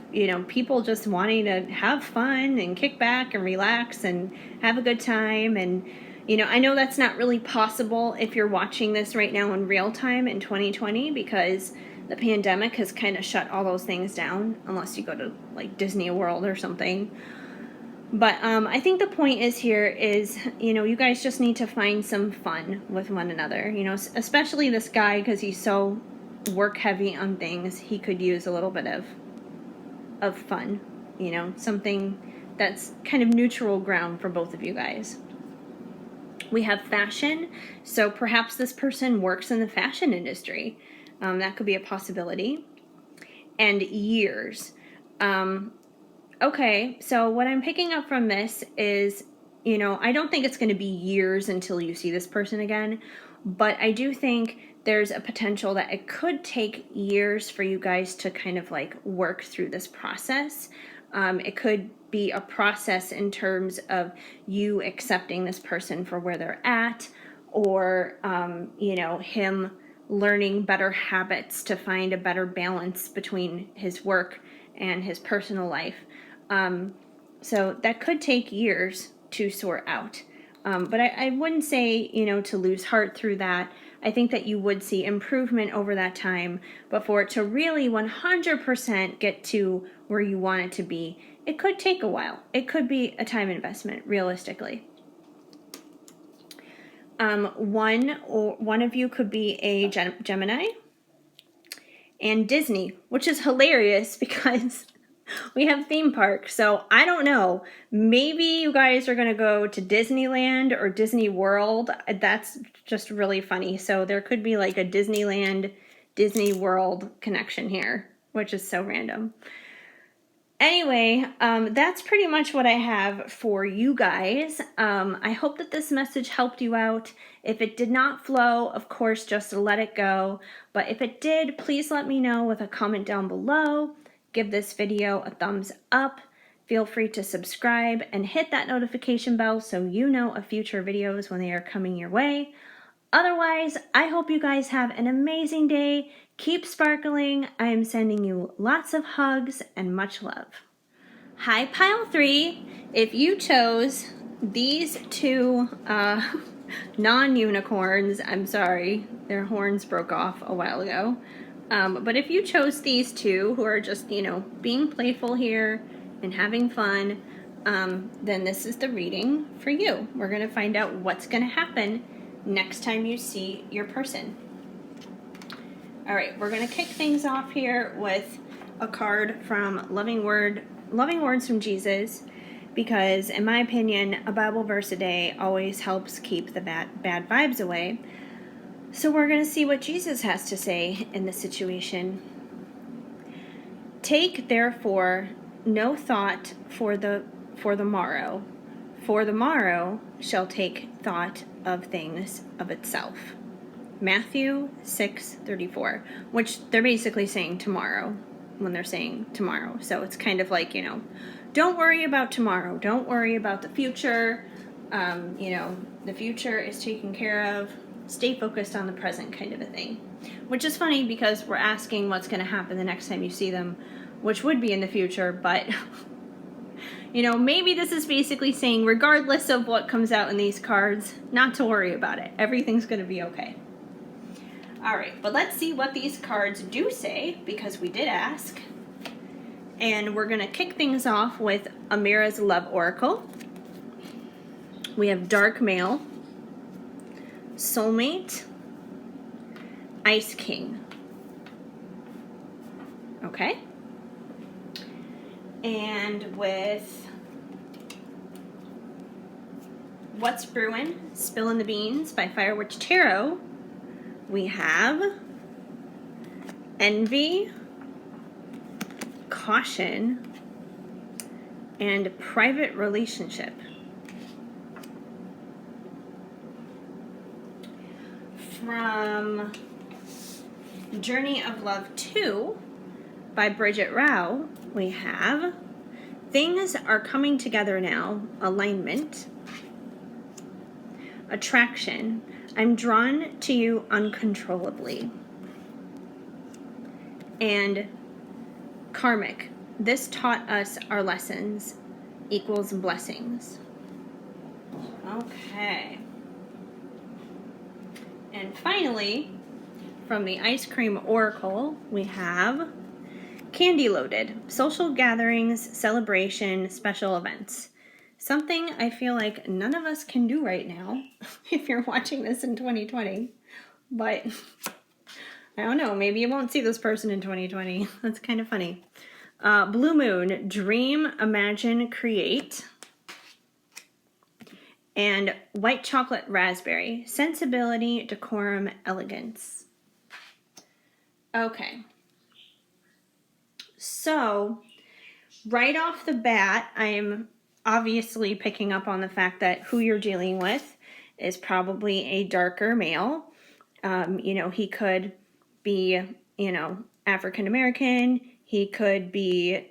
people just wanting to have fun and kick back and relax and have a good time. And, I know that's not really possible if you're watching this right now in real time in 2020 because the pandemic has kind of shut all those things down unless you go to like Disney World or something. But I think the point is here is, you guys just need to find some fun with one another, especially this guy because he's so work heavy on things. He could use a little bit of fun, something that's kind of neutral ground for both of you guys. We have fashion, so perhaps this person works in the fashion industry. That could be a possibility. And years. Okay, so what I'm picking up from this is, I don't think it's going to be years until you see this person again, but I do think there's a potential that it could take years for you guys to kind of like work through this process. It could be a process in terms of you accepting this person for where they're at, or, him learning better habits to find a better balance between his work and his personal life. So that could take years to sort out. But I wouldn't say, to lose heart through that. I think that you would see improvement over that time, but for it to really 100% get to where you want it to be, it could take a while. It could be a time investment, realistically. One of you could be a Gemini and Disney, which is hilarious because we have theme park. So I don't know. Maybe you guys are going to go to Disneyland or Disney World. That's just really funny. So there could be like a Disneyland, Disney World connection here, which is so random. Anyway, that's pretty much what I have for you guys. I hope that this message helped you out. If it did not flow, of course, just let it go. But if it did, please let me know with a comment down below. Give this video a thumbs up. Feel free to subscribe and hit that notification bell so you know of future videos when they are coming your way. Otherwise, I hope you guys have an amazing day. Keep sparkling. I am sending you lots of hugs and much love. Hi, Pile 3. If you chose these two non-unicorns, I'm sorry, their horns broke off a while ago. But if you chose these two who are just, being playful here and having fun, then this is the reading for you. We're going to find out what's going to happen next time you see your person. All right, we're going to kick things off here with a card from Loving Words from Jesus, because in my opinion, a Bible verse a day always helps keep the bad vibes away. So we're going to see what Jesus has to say in this situation. Take, therefore, no thought for the morrow. For the morrow shall take thought of things of itself. Matthew 6:34, which they're basically saying tomorrow when they're saying tomorrow. So it's kind of like, don't worry about tomorrow. Don't worry about the future. The future is taken care of. Stay focused on the present, kind of a thing. Which is funny because we're asking what's going to happen the next time you see them, which would be in the future, but maybe this is basically saying, regardless of what comes out in these cards, not to worry about it. Everything's going to be okay. All right, but let's see what these cards do say, because we did ask. And we're going to kick things off with Amira's Love Oracle. We have Dark Male, Soulmate, Ice King. Okay. And with What's Brewin', Spillin' the Beans by Fire Witch Tarot, we have Envy, Caution, and Private Relationship. From Journey of Love 2 by Bridget Rao, we have Things Are Coming Together Now, Alignment, Attraction, I'm Drawn to You Uncontrollably, and Karmic, This Taught Us Our Lessons, equals blessings. Okay. And finally, from the Ice Cream Oracle, we have Candy Loaded, Social Gatherings, Celebration, Special Events. Something I feel like none of us can do right now if you're watching this in 2020. But I don't know, maybe you won't see this person in 2020. That's kind of funny. Blue Moon, Dream, Imagine, Create. And White Chocolate Raspberry, Sensibility, Decorum, Elegance. Okay. So, right off the bat, I'm obviously picking up on the fact that who you're dealing with is probably a darker male. He could be, African American. He could be,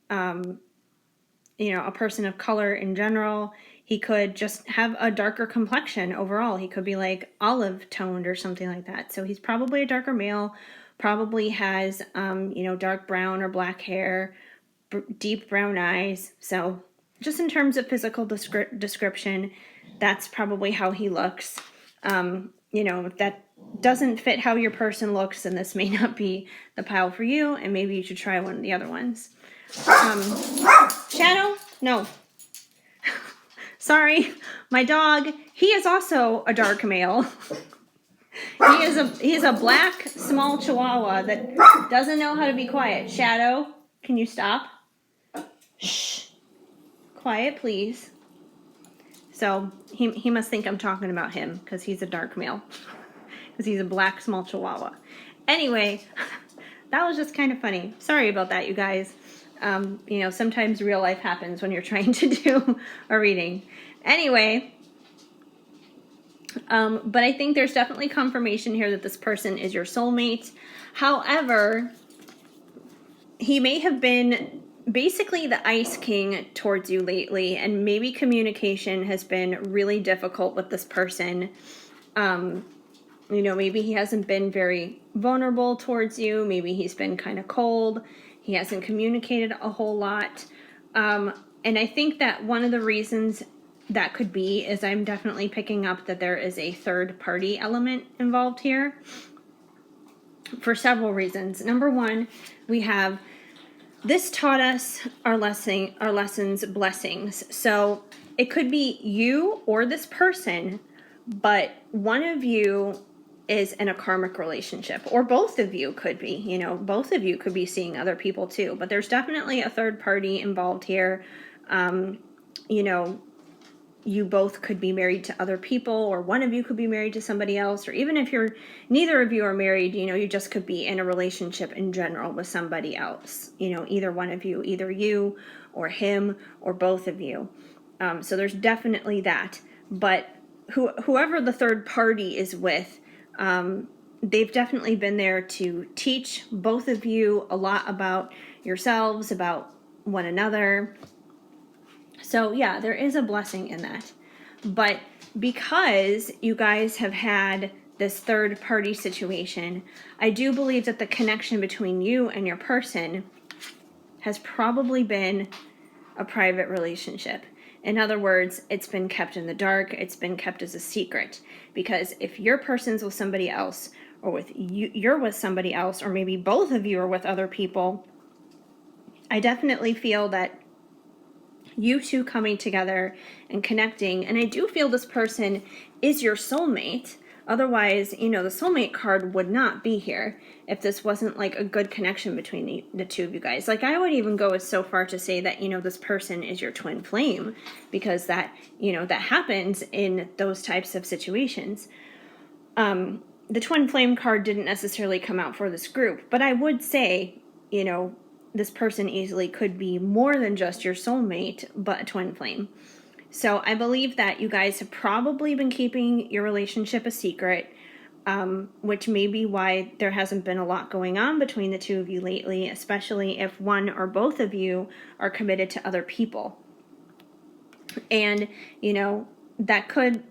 a person of color in general. He could just have a darker complexion overall. He could be like olive toned or something like that. So he's probably a darker male, probably has, dark brown or black hair, deep brown eyes. So just in terms of physical description, that's probably how he looks. If that doesn't fit how your person looks, then this may not be the pile for you, and maybe you should try one of the other ones. Shadow? No. Sorry, my dog, he is also a dark male. He is a black small chihuahua that doesn't know how to be quiet. Shadow, can you stop? Shh. Quiet, please. So he must think I'm talking about him because he's a dark male. Because he's a black small chihuahua. Anyway, that was just kind of funny. Sorry about that, you guys. Sometimes real life happens when you're trying to do a reading. Anyway, but I think there's definitely confirmation here that this person is your soulmate. However, he may have been basically the Ice King towards you lately, and maybe communication has been really difficult with this person. Maybe he hasn't been very vulnerable towards you. Maybe he's been kind of cold. He hasn't communicated a whole lot. And I think that one of the reasons that could be is I'm definitely picking up that there is a third party element involved here for several reasons. Number one, we have this taught us our lessons, blessings. So it could be you or this person, but one of you is in a karmic relationship, or both of you could be, both of you could be seeing other people too, but there's definitely a third party involved here. you both could be married to other people, or one of you could be married to somebody else, or even if neither of you are married, you just could be in a relationship in general with somebody else, either one of you, either you or him or both of you. So there's definitely that. But whoever the third party is with, they've definitely been there to teach both of you a lot about yourselves, about one another. So yeah, there is a blessing in that. But because you guys have had this third party situation, I do believe that the connection between you and your person has probably been a private relationship. In other words, it's been kept in the dark. It's been kept as a secret. Because if your person's with somebody else, or you're with somebody else, or maybe both of you are with other people, I definitely feel that you two coming together and connecting, and I do feel this person is your soulmate. Otherwise, the soulmate card would not be here if this wasn't like a good connection between the two of you guys. Like, I would even go so far to say that, this person is your twin flame, because that, that happens in those types of situations. The twin flame card didn't necessarily come out for this group, but I would say, this person easily could be more than just your soulmate, but a twin flame. So I believe that you guys have probably been keeping your relationship a secret, which may be why there hasn't been a lot going on between the two of you lately, especially if one or both of you are committed to other people. And, that could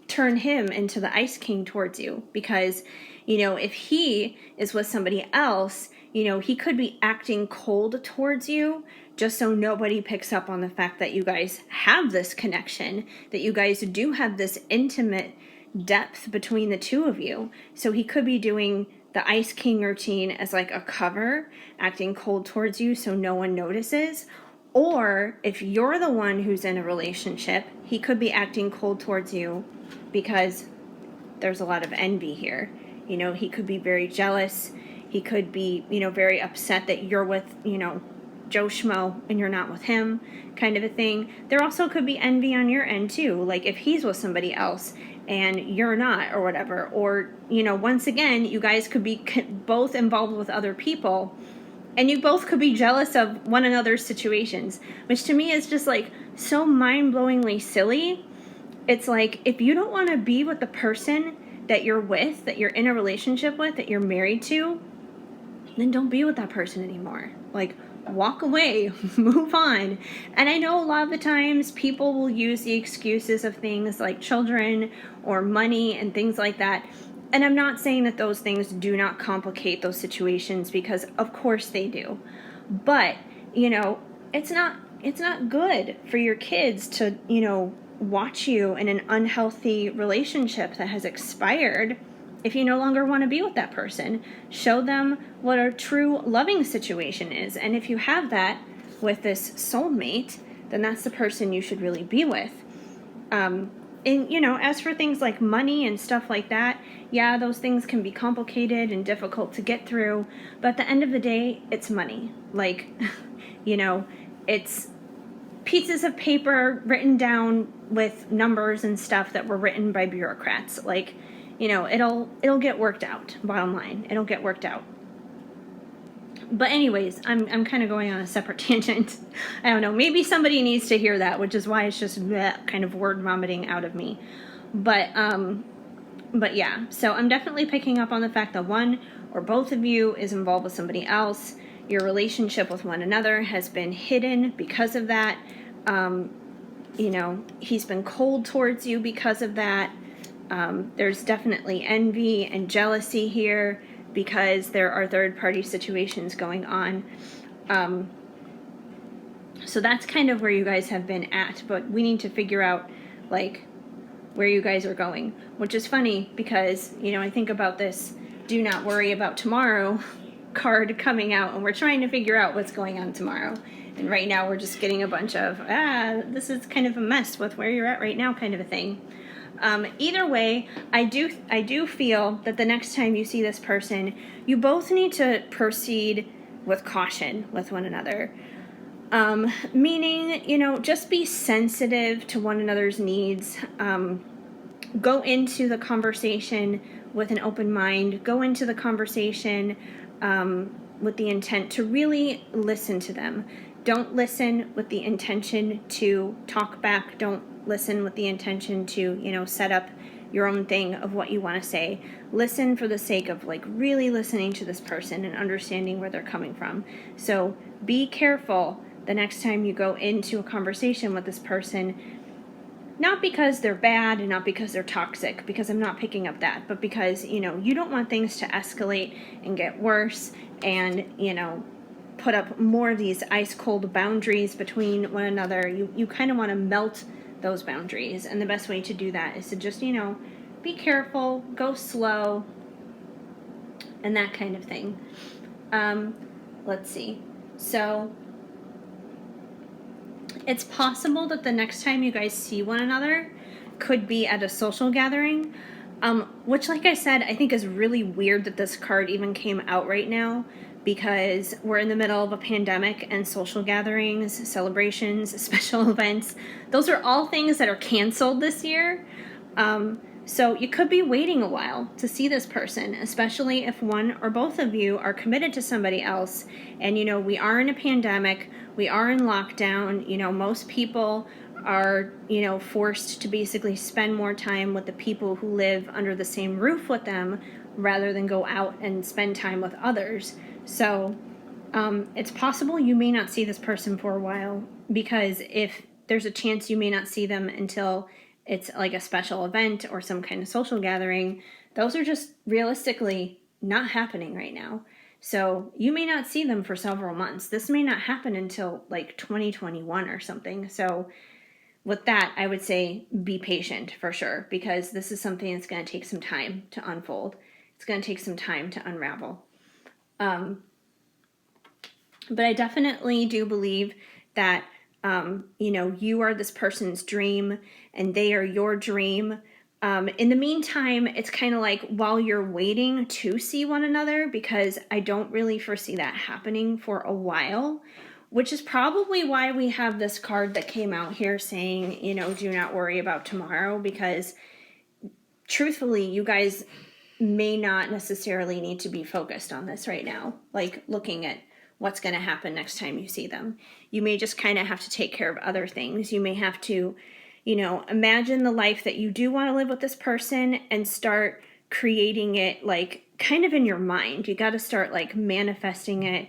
turn him into the Ice King towards you, because, if he is with somebody else, he could be acting cold towards you just so nobody picks up on the fact that you guys have this connection, that you guys do have this intimate depth between the two of you. So he could be doing the Ice King routine as like a cover, acting cold towards you so no one notices. Or if you're the one who's in a relationship, he could be acting cold towards you because there's a lot of envy here. He could be very jealous. He could be, very upset that you're with, Joe Schmo and you're not with him, kind of a thing. There also could be envy on your end too, like if he's with somebody else and you're not, or whatever. Or, once again, you guys could be both involved with other people, and you both could be jealous of one another's situations, which to me is just like so mind-blowingly silly. It's like, if you don't want to be with the person that you're with, that you're in a relationship with, that you're married to, then don't be with that person anymore. Like, walk away, move on. And I know a lot of the times people will use the excuses of things like children or money and things like that. And I'm not saying that those things do not complicate those situations, because of course they do. But, it's not good for your kids to, watch you in an unhealthy relationship that has expired if you no longer want to be with that person. Show them what a true loving situation is. And if you have that with this soulmate, then that's the person you should really be with. And, as for things like money and stuff like that, yeah, those things can be complicated and difficult to get through. But at the end of the day, it's money. Like, it's pieces of paper written down with numbers and stuff that were written by bureaucrats. Like, it'll get worked out. Bottom line, it'll get worked out. But anyways, I'm kind of going on a separate tangent. I don't know. Maybe somebody needs to hear that, which is why it's just kind of word vomiting out of me. But yeah. So I'm definitely picking up on the fact that one or both of you is involved with somebody else. Your relationship with one another has been hidden because of that. He's been cold towards you because of that. There's definitely envy and jealousy here because there are third-party situations going on. So that's kind of where you guys have been at, but we need to figure out, like, where you guys are going, which is funny because, I think about this do not worry about tomorrow card coming out, and we're trying to figure out what's going on tomorrow. And right now we're just getting a bunch of, this is kind of a mess with where you're at right now kind of a thing. Either way, I do feel that the next time you see this person, you both need to proceed with caution with one another. Meaning, just be sensitive to one another's needs. Go into the conversation with an open mind. Go into the conversation with the intent to really listen to them. Don't listen with the intention to talk back. Don't listen with the intention to, set up your own thing of what you want to say. Listen for the sake of really listening to this person and understanding where they're coming from. So be careful the next time you go into a conversation with this person, not because they're bad and not because they're toxic, because I'm not picking up that, but because, you don't want things to escalate and get worse and, put up more of these ice cold boundaries between one another. You kind of want to melt those boundaries. And the best way to do that is to just, be careful, go slow, and that kind of thing. Let's see. So it's possible that the next time you guys see one another could be at a social gathering, which, like I said, I think is really weird that this card even came out right now, because we're in the middle of a pandemic and social gatherings, celebrations, special events, those are all things that are canceled this year. So you could be waiting a while to see this person, especially if one or both of you are committed to somebody else. And, we are in a pandemic, we are in lockdown, most people are, forced to basically spend more time with the people who live under the same roof with them rather than go out and spend time with others. So it's possible you may not see this person for a while, because if there's a chance you may not see them until it's like a special event or some kind of social gathering, those are just realistically not happening right now. So you may not see them for several months. This may not happen until 2021 or something. So with that, I would say be patient for sure, because this is something that's going to take some time to unfold. It's going to take some time to unravel. But I definitely do believe that, you are this person's dream and they are your dream. In the meantime, it's kind of like while you're waiting to see one another, because I don't really foresee that happening for a while, which is probably why we have this card that came out here saying, do not worry about tomorrow, because truthfully, you guys may not necessarily need to be focused on this right now, looking at what's going to happen next time you see them. You may just kind of have to take care of other things. You may have to, imagine the life that you do want to live with this person and start creating it kind of in your mind. You got to start manifesting it,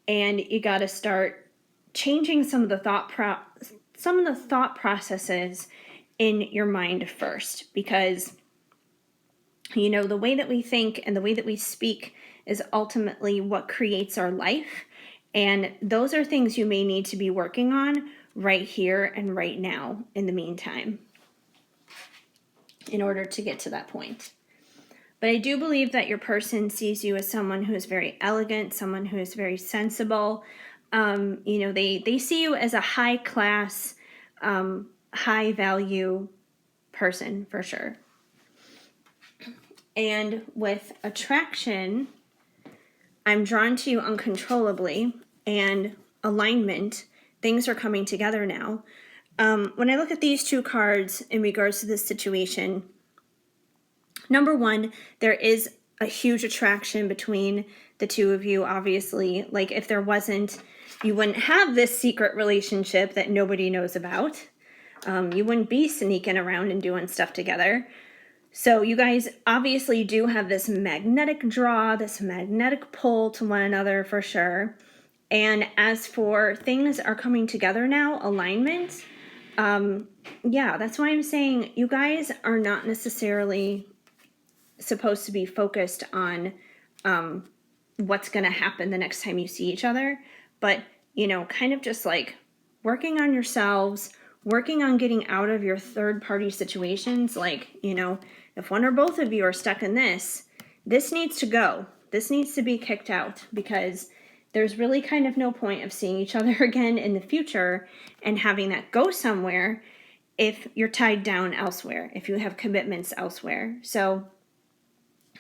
and you got to start changing some of the thought processes in your mind first, because the way that we think and the way that we speak is ultimately what creates our life. And those are things you may need to be working on right here and right now in the meantime, in order to get to that point. But I do believe that your person sees you as someone who is very elegant, someone who is very sensible. They see you as a high class, high value person for sure. And with attraction, I'm drawn to you uncontrollably, and alignment, things are coming together now. When I look at these two cards in regards to this situation, number one, there is a huge attraction between the two of you, obviously. If there wasn't, you wouldn't have this secret relationship that nobody knows about. You wouldn't be sneaking around and doing stuff together. So you guys obviously do have this magnetic draw, this magnetic pull to one another for sure. And as for things are coming together now, alignment, that's why I'm saying you guys are not necessarily supposed to be focused on what's going to happen the next time you see each other, but, kind of just working on yourselves, working on getting out of your third-party situations. If one or both of you are stuck in this needs to go. This needs to be kicked out, because there's really kind of no point of seeing each other again in the future and having that go somewhere if you're tied down elsewhere, if you have commitments elsewhere. So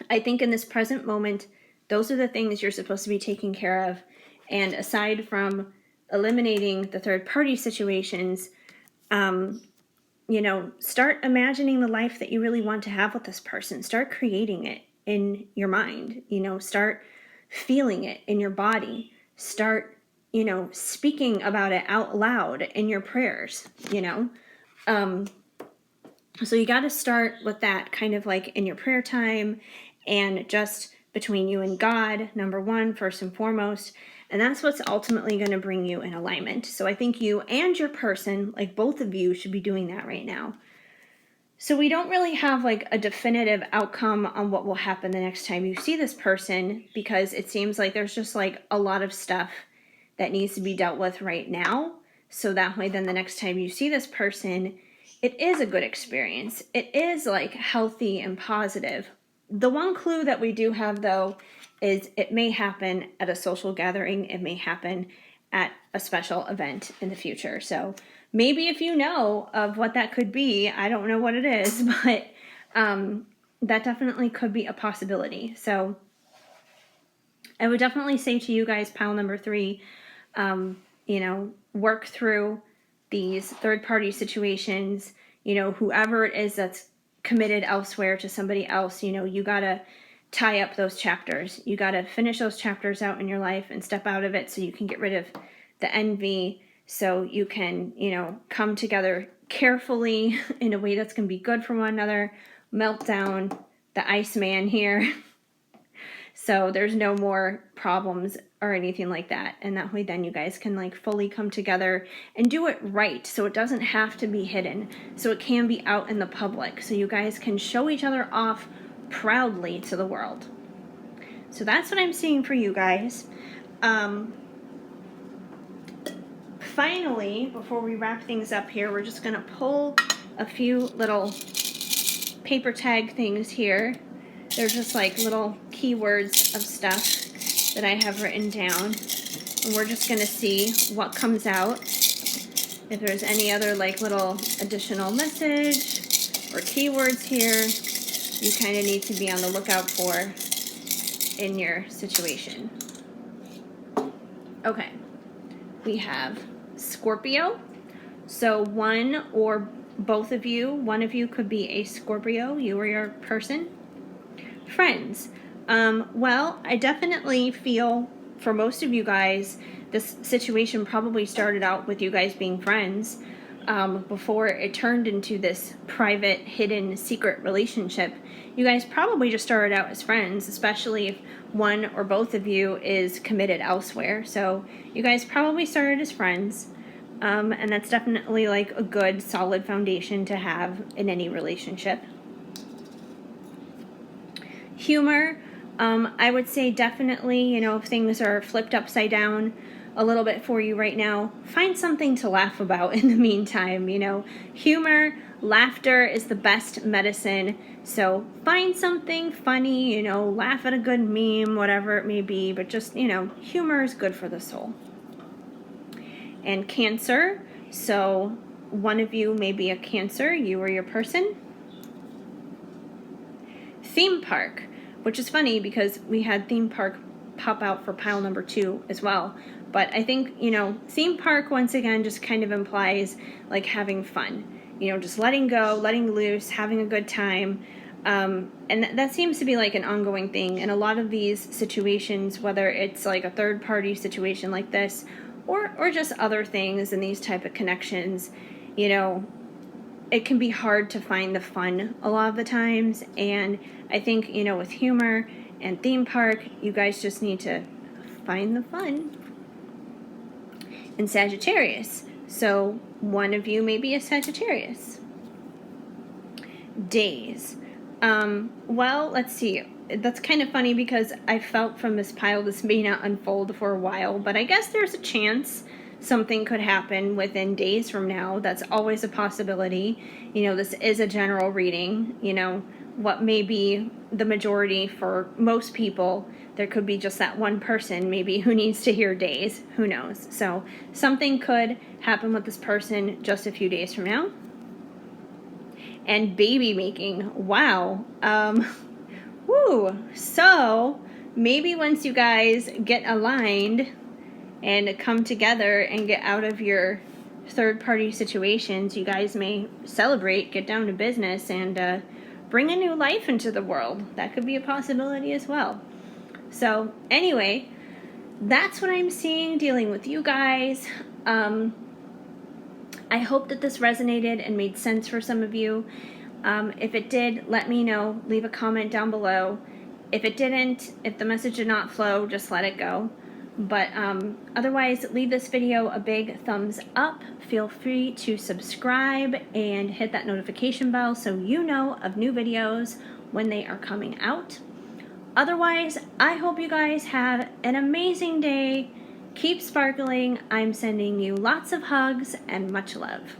I think in this present moment, those are the things you're supposed to be taking care of. And aside from eliminating the third party situations, start imagining the life that you really want to have with this person. Start creating it in your mind, start feeling it in your body. Start, speaking about it out loud in your prayers, So you got to start with that kind of like in your prayer time and just between you and God, number one, first and foremost. And that's what's ultimately going to bring you in alignment. So I think you and your person, like both of you, should be doing that right now. So we don't really have like a definitive outcome on what will happen the next time you see this person, because it seems like there's just like a lot of stuff that needs to be dealt with right now. So that way, then the next time you see this person, it is a good experience. It is like healthy and positive. The one clue that we do have, though, is it may happen at a social gathering. It may happen at a special event in the future. So maybe if you know of what that could be, I don't know what it is, but that definitely could be a possibility. So I would definitely say to you guys, pile number 3, work through these third-party situations, whoever it is that's committed elsewhere to somebody else, you got to tie up those chapters. You got to finish those chapters out in your life and step out of it so you can get rid of the envy, so you can, come together carefully in a way that's going to be good for one another. Melt down the Iceman here. So there's no more problems or anything like that. And that way then you guys can like fully come together and do it right. So it doesn't have to be hidden. So it can be out in the public. So you guys can show each other off proudly to the world. So that's what I'm seeing for you guys. Finally, before we wrap things up here, we're just going to pull a few little paper tag things here. They're just like little keywords of stuff that I have written down. And we're just going to see what comes out. If there's any other like little additional message or keywords here, you kind of need to be on the lookout for in your situation. Okay. We have Scorpio. So one or both of you, one of you could be a Scorpio, you or your person. Friends. Well, I definitely feel for most of you guys, this situation probably started out with you guys being friends before it turned into this private, hidden, secret relationship. You guys probably just started out as friends, especially if one or both of you is committed elsewhere. So you guys probably started as friends, and that's definitely like a good, solid foundation to have in any relationship. Humor, I would say definitely, if things are flipped upside down a little bit for you right now, find something to laugh about in the meantime. Humor, laughter is the best medicine. So find something funny, laugh at a good meme, whatever it may be, but just, humor is good for the soul. And Cancer, so one of you may be a Cancer, you or your person. Theme park, which is funny because we had theme park pop out for pile number 2 as well. But I think, theme park once again just kind of implies like having fun, just letting go, letting loose, having a good time. And that seems to be like an ongoing thing. And a lot of these situations, whether it's like a third party situation like this or just other things and these type of connections, it can be hard to find the fun a lot of the times. And I think, with humor and theme park, you guys just need to find the fun. And Sagittarius. So one of you may be a Sagittarius. Days. Well, let's see. That's kind of funny because I felt from this pile this may not unfold for a while, but I guess there's a chance something could happen within days from now. That's always a possibility. This is a general reading. What may be the majority for most people, there could be just that one person maybe who needs to hear days. Who knows? So something could happen with this person just a few days from now. And baby making. Wow. Woo. So maybe once you guys get aligned and come together and get out of your third-party situations. You guys may celebrate, get down to business, and bring a new life into the world. That could be a possibility as well. So anyway, that's what I'm seeing dealing with you guys. I hope that this resonated and made sense for some of you. If it did, let me know. Leave a comment down below. If it didn't, if the message did not flow, just let it go. But otherwise, leave this video a big thumbs up. Feel free to subscribe and hit that notification bell so you know of new videos when they are coming out. Otherwise, I hope you guys have an amazing day. Keep sparkling. I'm sending you lots of hugs and much love.